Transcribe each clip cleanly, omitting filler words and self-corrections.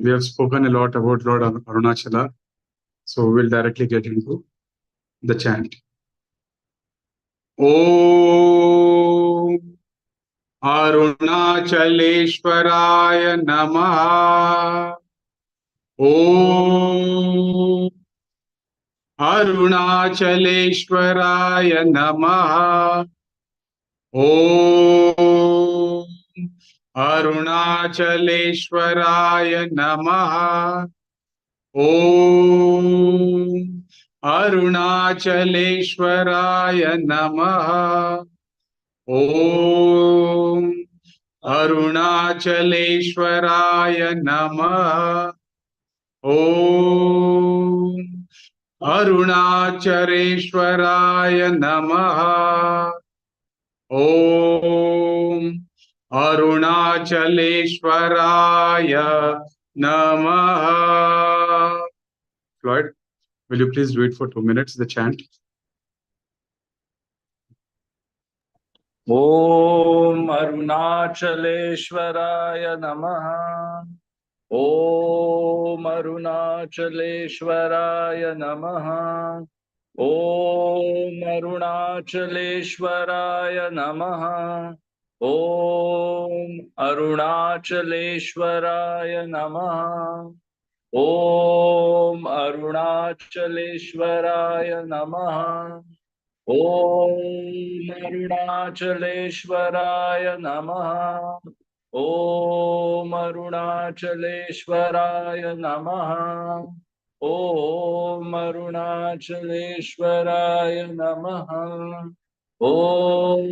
We have spoken a lot about Lord Arunachala, so we'll directly get into the chant. Om Arunachaleshwaraya Namaha. Om Arunachaleshwaraya Namaha. Om Arunachaleshwaraya Namaha. Om Arunachaleshwaraya Namaha. Om Arunachaleshwaraya Namaha. Om Arunachaleshwaraya Namaha. Om Arunachaleshwaraya Namaha. Floyd, will you please do it for 2 minutes, the chant? Om Arunachaleshwaraya Namaha. Om Arunachaleshwaraya Namaha. Om Arunachaleshwaraya Namaha. Om Arunachaleshwaraya Namaha. Om Arunachaleshwaraya Namaha. Om Arunachaleshwaraya Namaha. Om Arunachaleshwaraya Namaha. Om Arunachaleshwaraya Namaha. Om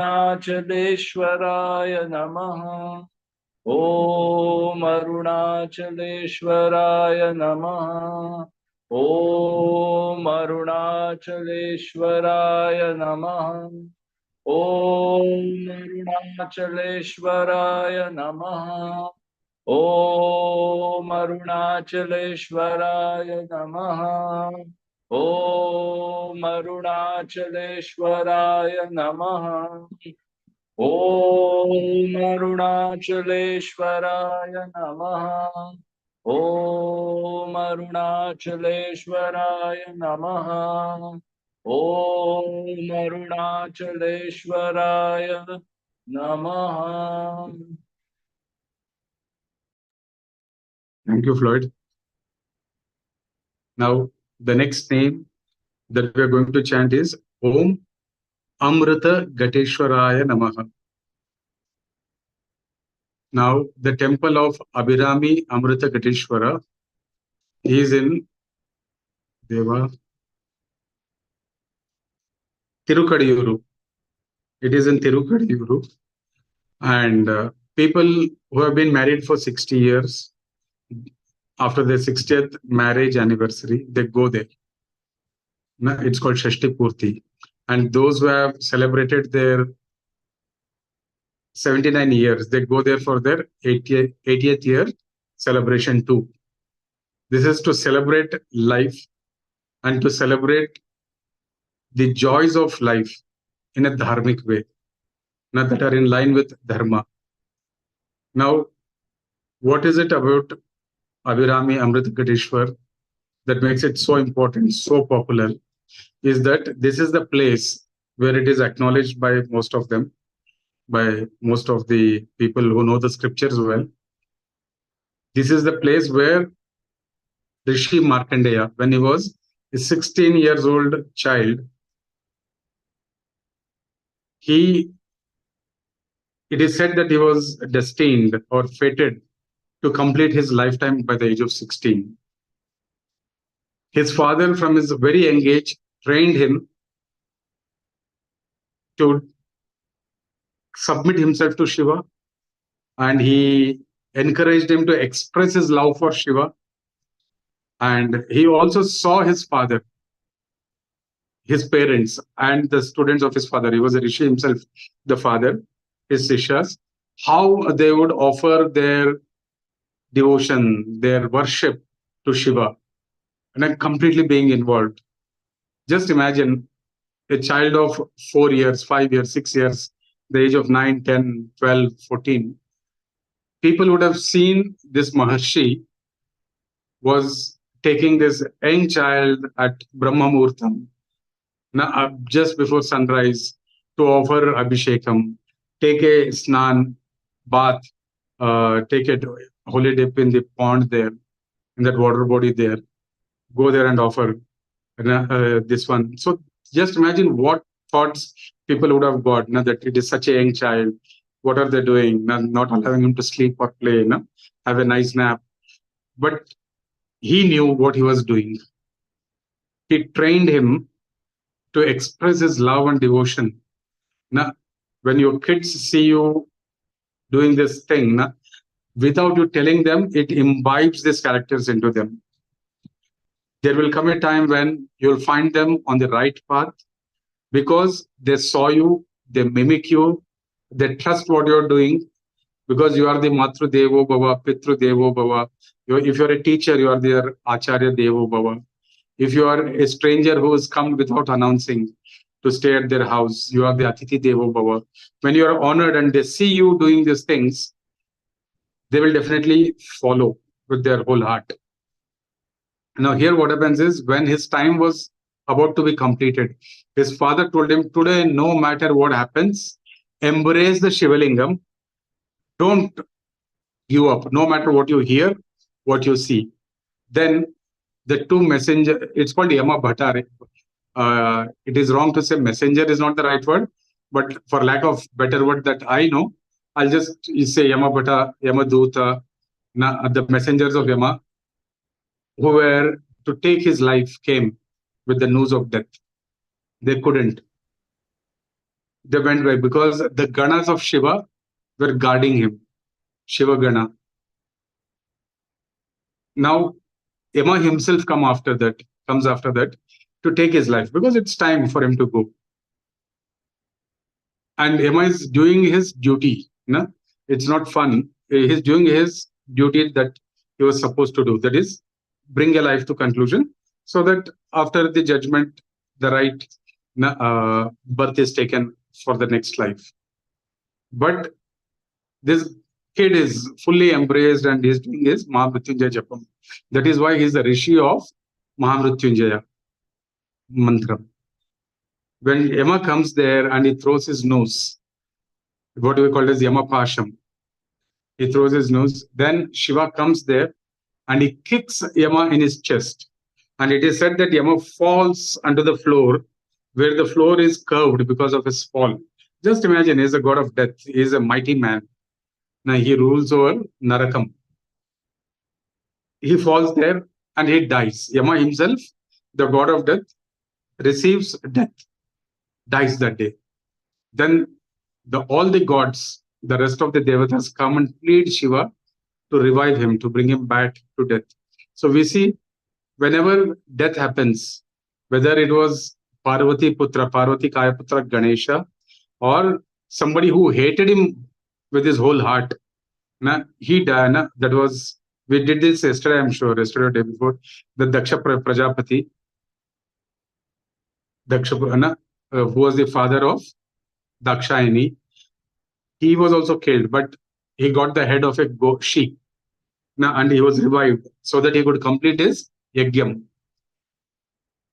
Arunachaleshwaraya Namaha. Om Arunachaleshwaraya Namaha. Om Arunachaleshwaraya Namaha. Om Arunachaleshwaraya Namaha. Om Arunachaleshwaraya Namaha. Om Arunachaleshwaraya Namaha. Om Arunachaleshwaraya Namaha. Om Arunachaleshwaraya Namaha. Om Arunachaleshwaraya Namaha. Thank you, Floyd. Now, the next name that we are going to chant is Om Amrita Gateshwaraya Namaha. Now, the temple of Abhirami Amrita Gateshwara is in Deva Tirukadiyuru. It is in Tirukadiyuru. And people who have been married for 60 years, after their 60th marriage anniversary, they go there. It's called Shashti Purti. And those who have celebrated their 79 years, they go there for their 80th year celebration too. This is to celebrate life and to celebrate the joys of life in a dharmic way, that are in line with dharma. Now, what is it about Abhirami Amrita Gateshwar that makes it so important, so popular, is that this is the place where it is acknowledged by most of them, by most of the people who know the scriptures well. This is the place where Rishi Markandeya, when he was a 16 years old child, it is said that he was destined or fated to complete his lifetime by the age of 16. His father, from his very young age, trained him to submit himself to Shiva, and he encouraged him to express his love for Shiva. And he also saw his father, his parents, and the students of his father. He was a rishi himself, the father, his Sishyas, how they would offer their devotion, their worship to Shiva, and I'm completely being involved. Just imagine a child of 4 years, 5 years, 6 years, the age of 9, 10, 12, 14, people would have seen this Maharshi was taking this young child at Brahma Muhurtam, just before sunrise, to offer Abhishekam, take a snan, bath, take a holy dip in the pond there, in that water body there, go there and offer this one. So just imagine what thoughts people would have got, that it is such a young child. What are they doing? Not allowing him to sleep or play, have a nice nap. But he knew what he was doing. He trained him to express his love and devotion. Now, when your kids see you doing this thing, without you telling them, it imbibes these characters into them. There will come a time when you'll find them on the right path because they saw you, they mimic you, they trust what you're doing because you are the Matru Devo Bhava, Pitru Devo Bhava. If you're a teacher, you are their Acharya Devo Bhava. If you are a stranger who has come without announcing to stay at their house, you are the Atiti Devo Bhava. When you are honored and they see you doing these things, they will definitely follow with their whole heart. Now, here what happens is when his time was about to be completed, his father told him, today, no matter what happens, embrace the Shivalingam. Don't give up, no matter what you hear, what you see. Then the two messenger, it's called Yama Bhattare. It is wrong to say messenger is not the right word, but for lack of better word that I know, I'll just say Yama Bhatta, Yama Duta, the messengers of Yama, who were to take his life, came with the news of death. They couldn't. They went away because the Ganas of Shiva were guarding him. Shiva Gana. Now, Yama himself comes after that to take his life because it's time for him to go. And Yama is doing his duty. It's not fun. He's doing his duty that he was supposed to do. That is, bring a life to conclusion so that after the judgment, the right birth is taken for the next life. But this kid is fully embraced and he's doing his Mahamrityunjaya Japam. That is why he's the Rishi of Mahamrityunjaya mantra. When Yama comes there and he throws his nose, what we call as Yama Pasham, he throws his nose, then Shiva comes there and he kicks Yama in his chest. And it is said that Yama falls onto the floor where the floor is curved because of his fall. Just imagine, he's a god of death. He is a mighty man. Now he rules over Narakam. He falls there and he dies. Yama himself, the god of death, receives death, dies that day. Then all the gods, the rest of the devatas come and plead Shiva to revive him, to bring him back to death. So we see whenever death happens, whether it was Parvati Kaya Putra Ganesha, or somebody who hated him with his whole heart, he died. That was, we did this yesterday, I'm sure, yesterday or day before, the Daksha Prajapati, who was the father of Dakshayani. He was also killed, but he got the head of a sheep, and he was revived so that he could complete his yajnam.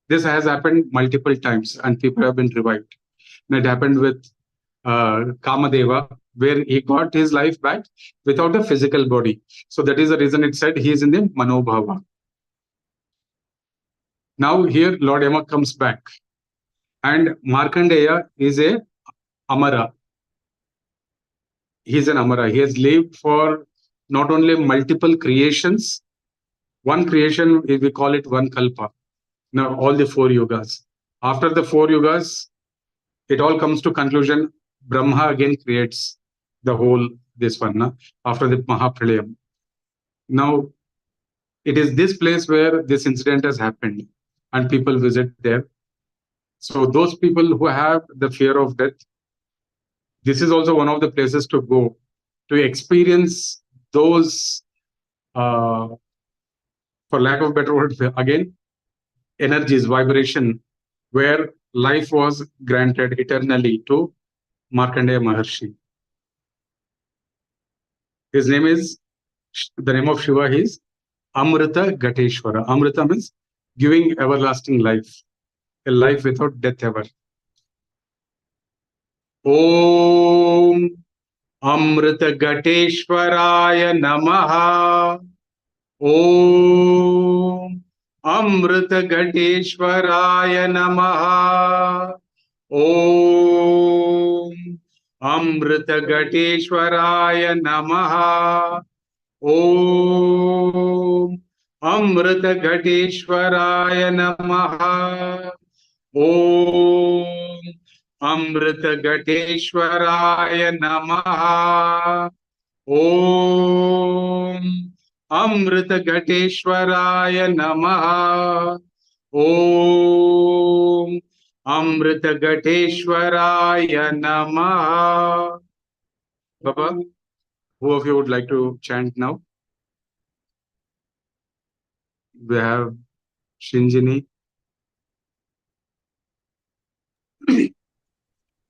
This has happened multiple times, and people have been revived. And it happened with Kamadeva, where he got his life back without a physical body. So that is the reason it said he is in the Manobhava. Now here Lord Yama comes back, and Markandeya is a Amara. He is an Amara. He has lived for not only multiple creations, one creation, we call it one Kalpa. Now all the 4 yugas. After the 4 yugas, it all comes to conclusion. Brahma again creates the whole this one after the Mahapralayam. Now it is this place where this incident has happened, and people visit there. So those people who have the fear of death, this is also one of the places to go to experience those, for lack of better word, again, energies, vibration, where life was granted eternally to Markandeya Maharshi. His name is, the name of Shiva is Amrita Gateshwara. Amrita means giving everlasting life, a life without death ever. Om Amrita Gateshwaraya Namaha. Om Amrita Gateshwaraya Namaha. Om Amrita Gateshwaraya Namaha. Om Amrita Gateshwaraya Namaha. Om Amrita Gateshwaraya Namaha. Om Amrita Gateshwaraya Namaha. Om Amrita Gateshwaraya Namaha. Baba, who of you would like to chant now? We have Shinjini.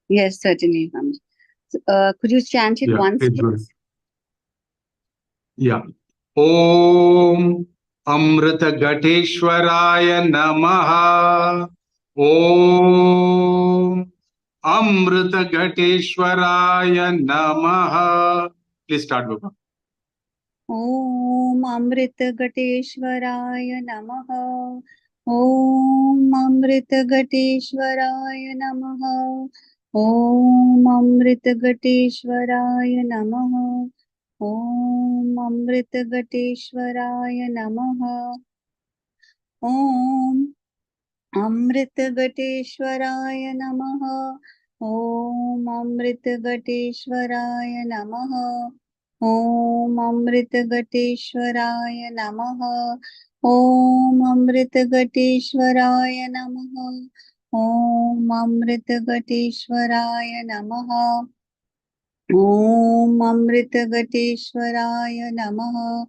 Yes, certainly, Swami. Could you chant it once, please go ahead. please? Yeah. Om Amrita Gateshwaraya Namaha. Om Amrita Gateshwaraya Namaha. Please start, Baba. Om Amrita Gateshwaraya Namaha. Om Amrita Gateshwaraya Namaha. Om Amrita Gateshwaraya Namaha. Om Amrita Gateshwaraya Namaha. Om Amritgateshwaraya Namaha. Om Amritgateshwaraya Namaha. Om Amritgateshwaraya Namaha. Om Amritgateshwaraya Namaha. Om Amritgateshwaraya Namaha. Om Amritgateshwaraya Namaha.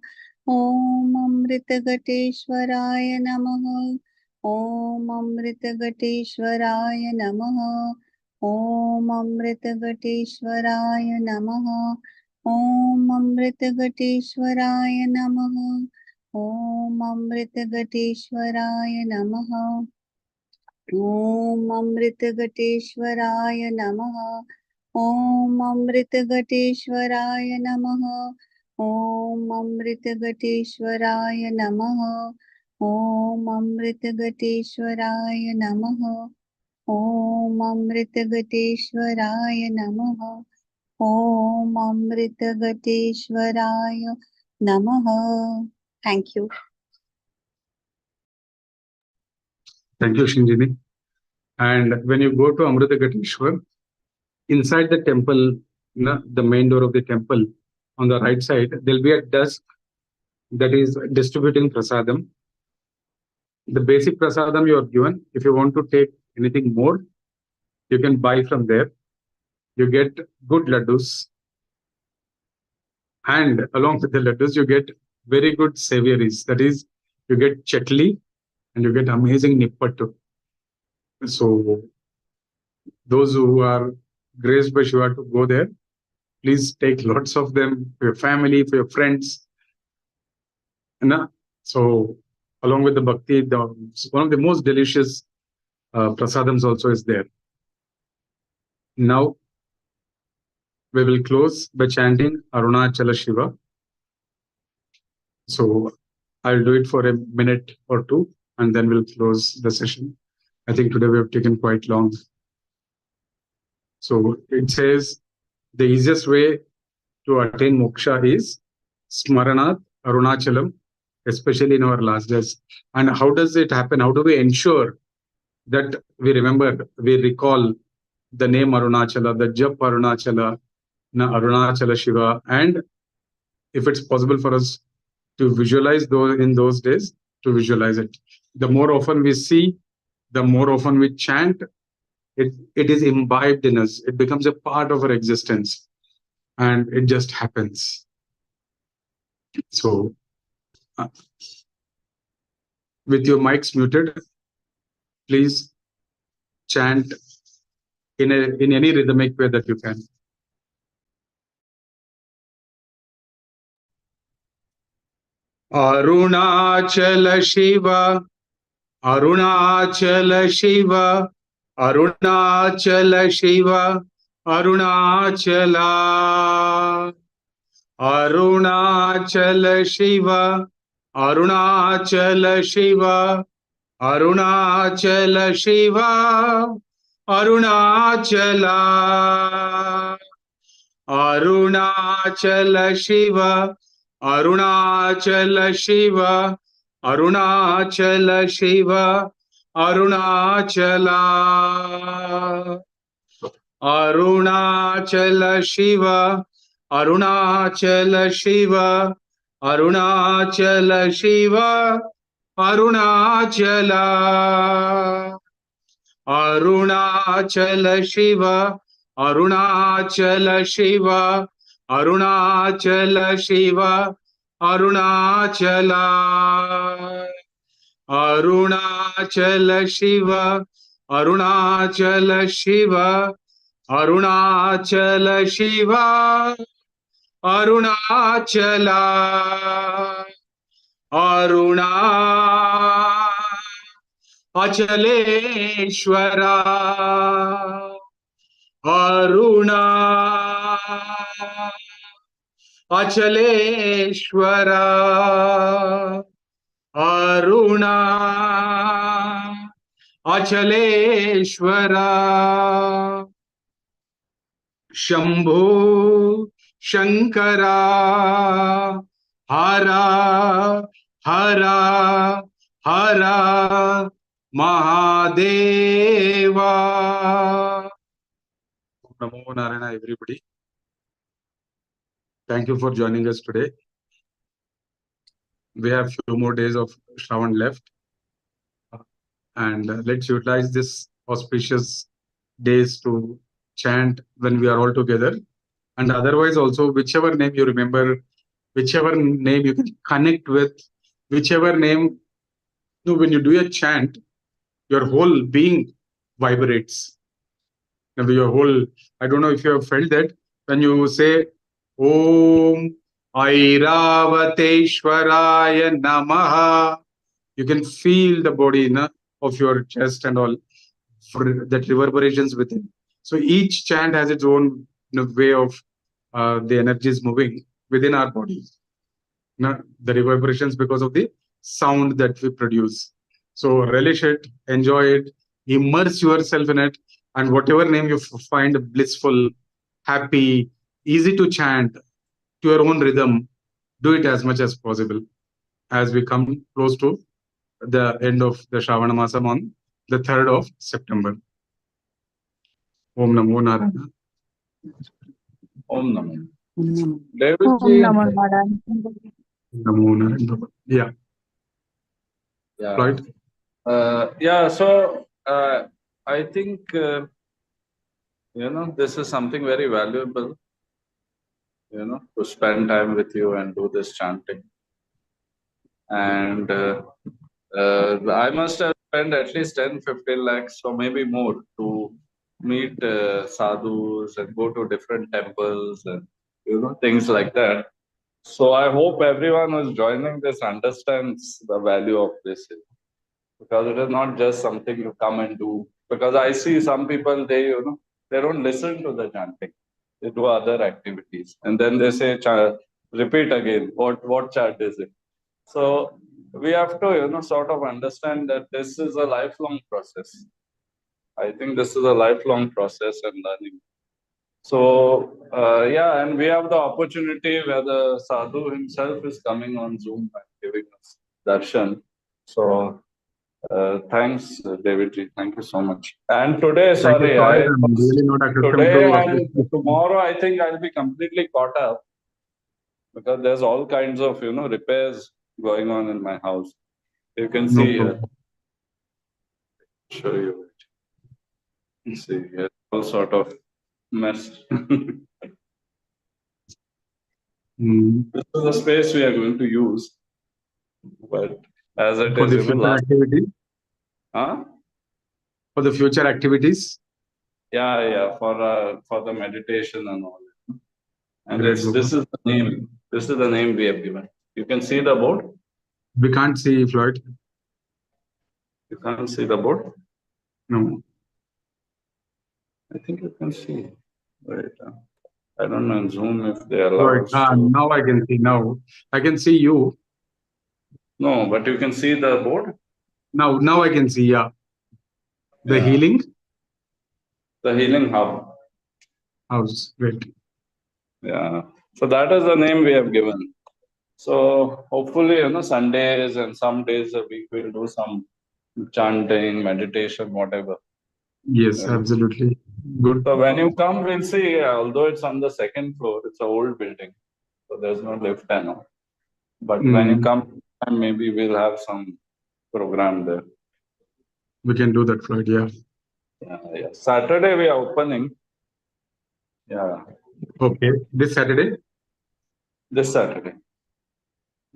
Om Amritgateshwaraya Namaha. Om Amritgateshwaraya Namaha. Om Amritgateshwaraya Namaha. Om Amritgateshwaraya Namaha. Om Amritgateshwaraya Namaha. Om Amritgateshwaraya Namaha. Om Amritgateshwaraya Namaha. Om Amritgateshwaraya Namaha. Om Amritgateshwaraya Namaha. Om Amritgateshwaraya Namaha. Om Amritgateshwaraya Namaha. Thank you. Thank you, Shinjini. And when you go to Amrita Gateshwar, inside the temple, the main door of the temple, on the right side, there'll be a desk that is distributing prasadam. The basic prasadam you are given. If you want to take anything more, you can buy from there. You get good laddus. And along with the laddus, you get very good savouries. That is, you get chetli and you get amazing nippattu. So those who are graced by Shiva to go there, please take lots of them for your family, for your friends. So along with the bhakti, one of the most delicious prasadams also is there. Now we will close by chanting Arunachala Shiva. So I'll do it for a minute or two and then we'll close the session. I think today we have taken quite long. So it says the easiest way to attain moksha is Smaranat Arunachalam, especially in our last days. And how does it happen? How do we ensure that we remember, we recall the name Arunachala, the Jap Arunachala, Arunachala Shiva, and if it's possible for us to visualize those in those days, to visualize it. The more often we see, the more often we chant, it is imbibed in us. It becomes a part of our existence and it just happens. So with your mics muted, please chant in any rhythmic way that you can. Arunachala Shiva, Arunachala Shiva, Arunachala Shiva, Arunachala. Arunachala Shiva, Arunachala Shiva, Arunachala Shiva, Arunachala. Arunachala Shiva, Arunachala Shiva, Arunachala Shiva, Arunachala. Arunachala Shiva, Arunachala Shiva, Arunachala Shiva, Arunachala. Arunachala Shiva, Arunachala Shiva, Arunachala Shiva, Arunachala. Arunachala Shiva, Arunachala Shiva, Arunachala Shiva, Arunachala. Achaleshwara, Aruna, Achaleshwara, Aruna, Achaleshwara, Shambho, Shankara, Hara, Hara, Hara, Mahadeva. Namo Narayana, everybody. Thank you for joining us today. We have few more days of Shravan left. And let's utilize this auspicious days to chant when we are all together. And otherwise also, whichever name you remember, whichever name you can connect with, whichever name, when you do a chant, your whole being vibrates. Your whole, I don't know if you have felt that, when you say, Om Airavateshwaraya Namaha, you can feel the body of your chest and all, for that reverberations within. So each chant has its own way of the energies moving within our body. The reverberations because of the sound that we produce. So relish it, enjoy it, immerse yourself in it, and whatever name you find blissful, happy, easy to chant to your own rhythm, do it as much as possible. As we come close to the end of the Shravana Masam on the 3rd of September. Om Namo Narayana. Om Namo. Om David Om ji, Namo Narayana. Namo Narayana. Yeah. yeah. Right. Yeah, so I think, this is something very valuable, to spend time with you and do this chanting. And I must have spent at least 10, 15 lakhs or maybe more to meet sadhus and go to different temples and, things like that. So I hope everyone who's joining this understands the value of this, because it is not just something you come and do. Because I see some people, they don't listen to the chanting; they do other activities, and then they say, "Repeat again. What chant is it?" So we have to sort of understand that this is a lifelong process. I think this is a lifelong process and learning. So, yeah, and we have the opportunity where the sadhu himself is coming on Zoom and giving us darshan. So, thanks, David ji. Thank you so much. And today, sorry, I'm really not accustomed today to and tomorrow, I think I'll be completely caught up, because there's all kinds of, repairs going on in my house. You can No see, problem. show you. See, here, all sort of mess. This is the space we are going to use, but as it For is, the future activities? Huh? For the future activities? Yeah, for the meditation and all. And Great, this is the name. This is the name we have given. You can see the board? We can't see Floyd. You can't see the board? No. I think you can see. Wait. I don't know in Zoom if they allow Floyd. us to. Now I can see. Now I can see you. No, but you can see the board? Now I can see. Yeah. The Yeah. healing The Healing Hub. house. Great. Yeah. So that is the name we have given. So hopefully, Sundays and some days a week we'll do some chanting, meditation, whatever. Yes, You know. absolutely. Good. So when you come, we'll see. Although it's on the second floor, it's an old building, so there's no lift and all. But when you come, maybe we'll have some program there. We can do that, Floyd. Yeah. Yeah. Saturday we are opening. Yeah. Okay. This Saturday. This Saturday.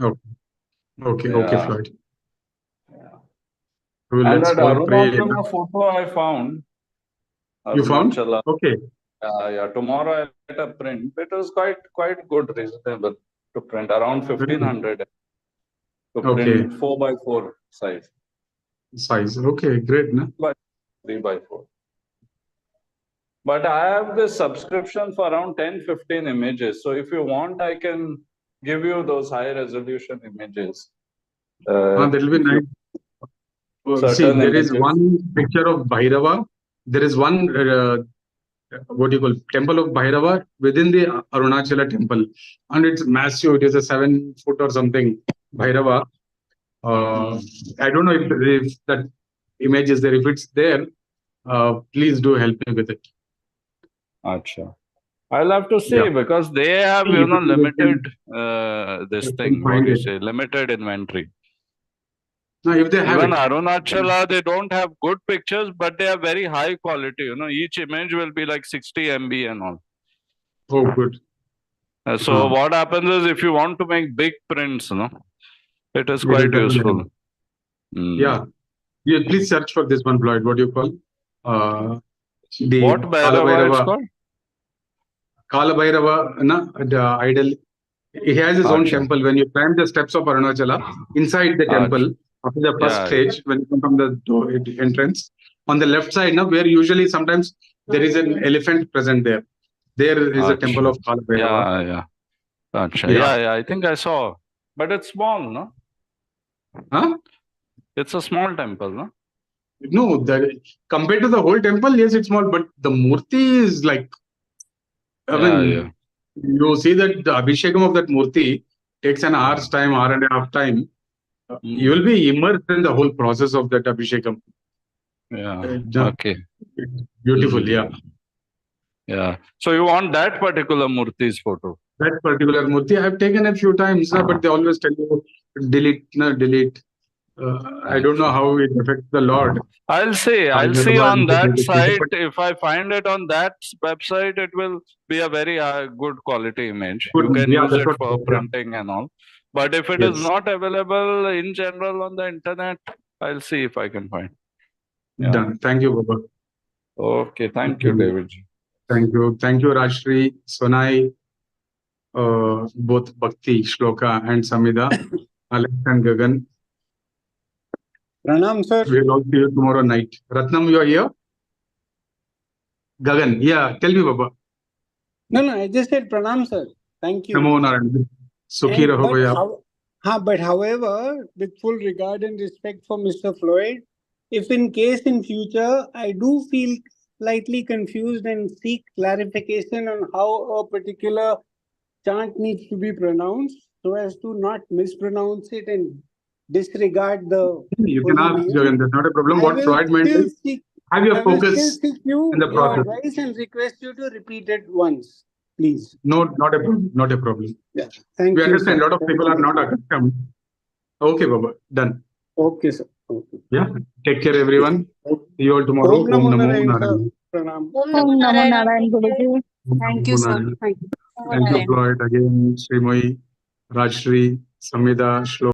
Okay. Okay. Yeah. Okay, Floyd. Yeah. Well, And let's that all pray. Arunachala photo I found. You found? Arunachala. Okay. Yeah. Tomorrow I get a print. It was quite good, reasonable to print, around 1,500 to print 4x4 size. Okay, great. No? 3x4. But I have this subscription for around 10-15 images. So if you want, I can give you those high resolution images. That will be nice. See, there is one picture of Bhairava. There is one, what do you call, temple of Bhairava within the Arunachala temple. And it's massive. It is a 7-foot or something, Bhairava. I don't know if that image is there. If it's there, please do help me with it. Achha. I'll have to see because they have, limited this thing. What do you say? Limited inventory. No, if they have Even it. Arunachala, they don't have good pictures, but they are very high quality. Each image will be like 60 MB and all. Oh, good. So what happens is if you want to make big prints, it is quite useful. Yeah. Please search for this one, Floyd. What do you call? The what Bhairava it's called? Kala Bhairava, the idol. He has his own temple. When you climb the steps of Arunachala, inside the temple, after the first stage, when you come from the door, entrance, on the left side, where usually sometimes there is an elephant present there. There is a temple of Kala Bhairava. Yeah, I think I saw. But it's small, no? Huh? It's a small temple, no? No, compared to the whole temple, yes, it's small, but the murti is like, you see that the Abhishekam of that murti takes an hour's time, hour and a half time. You will be immersed in the whole process of that Abhishekam. Yeah. Okay. Beautiful, yeah. Yeah. So you want that particular murti's photo? That particular murti I have taken a few times, but they always tell you delete, delete. I don't know how it affects the Lord. I'll see on that site. If I find it on that website, it will be a very good quality image. You can use it for printing and all. But if it is not available in general on the internet, I'll see if I can find. Yeah. Done. Thank you, Baba. Okay. Thank you, David. Thank you. Thank you, Rajshri, Sonai, both Bhakti, Shloka, and Samida, Alex and Gagan. Pranam, sir. We'll all see you tomorrow night. Ratnam, you are here? Gagan, yeah, tell me, Baba. No, I just said Pranam, sir. Thank you. Namo Narayan. Sukhi raho bhaiya. But however, with full regard and respect for Mr. Floyd, if in case in future I do feel slightly confused and seek clarification on how a particular chant needs to be pronounced, so as to not mispronounce it and disregard the. You can ask, Gagan, that's not a problem. What Floyd meant is have your focus in the process. Advice and request you to repeat it once, please. No, not a problem. Not a problem. Yeah. Thank we you. Understand a lot of people are not accustomed. Okay, Baba. Done. Okay, sir. Okay. Yeah. Take care, everyone. See you all tomorrow. Om Namo Narayan. Pranam. Om Namo Narayan, Guruji. Thank you, sir. Thank you. Thank you, Floyd. Again, Srimoi, Rajshri, Samida, Shloka.